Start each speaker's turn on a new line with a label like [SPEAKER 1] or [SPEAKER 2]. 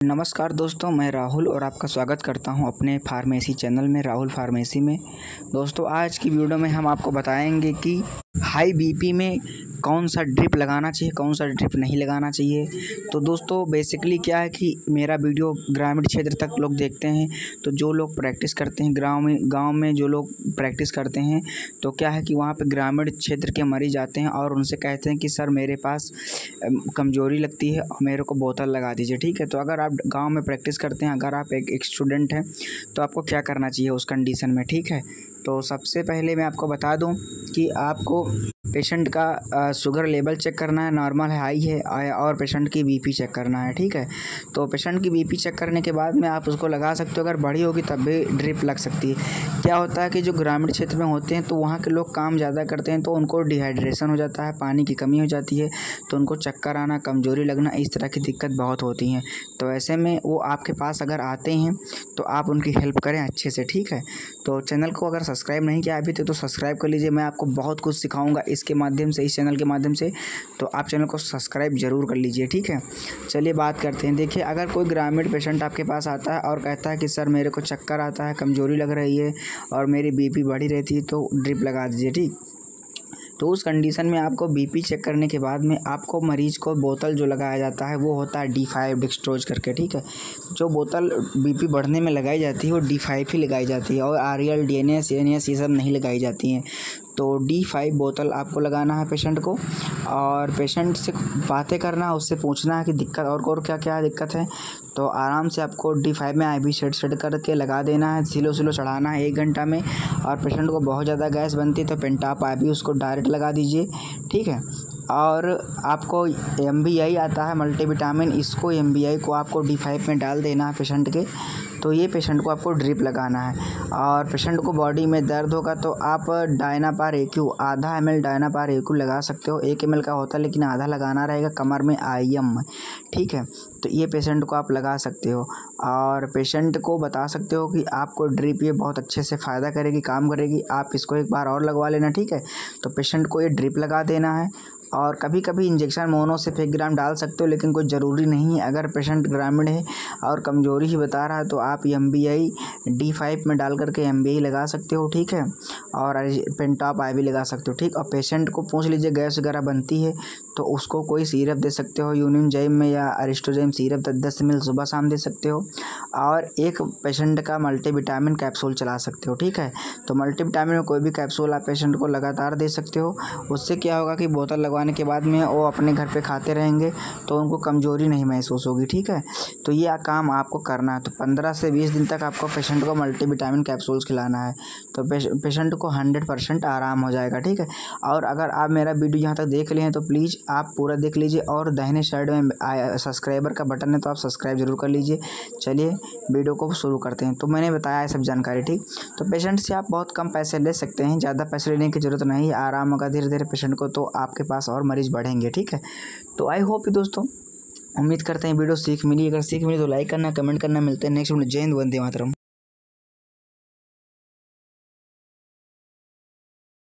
[SPEAKER 1] नमस्कार दोस्तों, मैं राहुल और आपका स्वागत करता हूं अपने फार्मेसी चैनल में, राहुल फार्मेसी में। दोस्तों, आज की वीडियो में हम आपको बताएंगे कि हाई बीपी में कौन सा ड्रिप लगाना चाहिए, कौन सा ड्रिप नहीं लगाना चाहिए। तो दोस्तों, बेसिकली क्या है कि मेरा वीडियो ग्रामीण क्षेत्र तक लोग देखते हैं। तो जो लोग प्रैक्टिस करते हैं गांव में जो लोग प्रैक्टिस करते हैं, तो क्या है कि वहाँ पे ग्रामीण क्षेत्र के मरीज आते हैं और उनसे कहते हैं कि सर मेरे पास कमज़ोरी लगती है, मेरे को बोतल लगा दीजिए। ठीक है, तो अगर आप गांव में प्रैक्टिस करते हैं, अगर आप एक स्टूडेंट हैं, तो आपको क्या करना चाहिए उस कंडीशन में। ठीक है, तो सबसे पहले मैं आपको बता दूं कि आपको पेशेंट का शुगर लेवल चेक करना है, नॉर्मल है, हाई है, और पेशेंट की बीपी चेक करना है। ठीक है, तो पेशेंट की बीपी चेक करने के बाद में आप उसको लगा सकते हो। अगर बड़ी होगी तब भी ड्रिप लग सकती है। क्या होता है कि जो ग्रामीण क्षेत्र में होते हैं, तो वहाँ के लोग काम ज़्यादा करते हैं, तो उनको डिहाइड्रेशन हो जाता है, पानी की कमी हो जाती है, तो उनको चक्कर आना, कमज़ोरी लगना, इस तरह की दिक्कत बहुत होती हैं। तो ऐसे में वो आपके पास अगर आते हैं तो आप उनकी हेल्प करें अच्छे से। ठीक है, तो चैनल को अगर सब्सक्राइब नहीं किया अभी तो सब्सक्राइब कर लीजिए। मैं आपको बहुत कुछ सिखाऊंगा इसके माध्यम से, इस चैनल के माध्यम से, तो आप चैनल को सब्सक्राइब ज़रूर कर लीजिए। ठीक है, चलिए बात करते हैं। देखिए, अगर कोई ग्रामीण पेशेंट आपके पास आता है और कहता है कि सर मेरे को चक्कर आता है, कमज़ोरी लग रही है और मेरी बीपी बढ़ी रहती है, तो ड्रिप लगा दीजिए। ठीक, तो उस कंडीशन में आपको बीपी चेक करने के बाद में आपको मरीज को बोतल जो लगाया जाता है वो होता है D5 डेक्सट्रोज करके। ठीक है, जो बोतल बीपी बढ़ने में लगाई जाती है वो D5 ही लगाई जाती है, और REL, DNS, ANS ये सब नहीं लगाई जाती हैं। तो D5 बोतल आपको लगाना है पेशेंट को, और पेशेंट से बातें करना, उससे पूछना है कि दिक्कत और क्या क्या दिक्कत है। तो आराम से आपको D5 में IV सेट करके लगा देना है, सिलो चढ़ाना है 1 घंटा में। और पेशेंट को बहुत ज़्यादा गैस बनती है तो पेंटाप IV उसको डायरेक्ट लगा दीजिए। ठीक है, और आपको MBI आता है मल्टीविटामिन, इसको MBI को आपको D5 में डाल देना है पेशेंट के। तो ये पेशेंट को आपको ड्रिप लगाना है। और पेशेंट को बॉडी में दर्द होगा तो आप डायनापार AQ आधा ml डायनापार AQ लगा सकते हो। 1 ml का होता है लेकिन आधा लगाना रहेगा, कमर में IM। ठीक है, तो ये पेशेंट को आप लगा सकते हो और पेशेंट को बता सकते हो कि आपको ड्रिप ये बहुत अच्छे से फ़ायदा करेगी, काम करेगी, आप इसको एक बार और लगवा लेना। ठीक है, तो पेशेंट को ये ड्रिप लगा देना है। और कभी कभी इंजेक्शन मोनो से 1 ग्राम डाल सकते हो, लेकिन कोई ज़रूरी नहीं है। अगर पेशेंट ग्रामीण है और कमज़ोरी ही बता रहा है तो आप MBI D5 में डाल करके MBI लगा सकते हो। ठीक है, और पेंटाप IV लगा सकते हो। ठीक, और पेशेंट को पूछ लीजिए गैस वगैरह बनती है तो उसको कोई सिरप दे सकते हो, यूनिनजाइम में या अरिस्टोजाइम सिरप 10 ml सुबह शाम दे सकते हो। और एक पेशेंट का मल्टीविटामिन कैप्सूल चला सकते हो। ठीक है, तो मल्टीविटामिन में कोई भी कैप्सूल आप पेशेंट को लगातार दे सकते हो। उससे क्या होगा कि बोतल लगवाने के बाद में वो अपने घर पे खाते रहेंगे तो उनको कमज़ोरी नहीं महसूस होगी। ठीक है, तो ये काम आपको करना है। तो 15 से 20 दिन तक आपको पेशेंट को मल्टीविटामिन कैप्सूल्स खिलाना है, तो पेशेंट को 100% आराम हो जाएगा। ठीक है, और अगर आप मेरा वीडियो यहाँ तक देख लिए हैं तो प्लीज़ आप पूरा देख लीजिए, और दाहिने साइड में सब्सक्राइबर का बटन है तो आप सब्सक्राइब जरूर कर लीजिए। चलिए वीडियो को शुरू करते हैं। तो मैंने बताया है सब जानकारी। ठीक, तो पेशेंट से आप बहुत कम पैसे ले सकते हैं, ज़्यादा पैसे लेने की ज़रूरत नहीं, आराम होगा धीरे धीरे पेशेंट को, तो आपके पास और मरीज़ बढ़ेंगे। ठीक है, तो आई होप दोस्तों, उम्मीद करते हैं वीडियो सीख मिली। अगर सीख मिली तो लाइक करना, कमेंट करना। मिलते हैं नेक्स्ट वीडियो। जय हिंद, वंदे मातरम।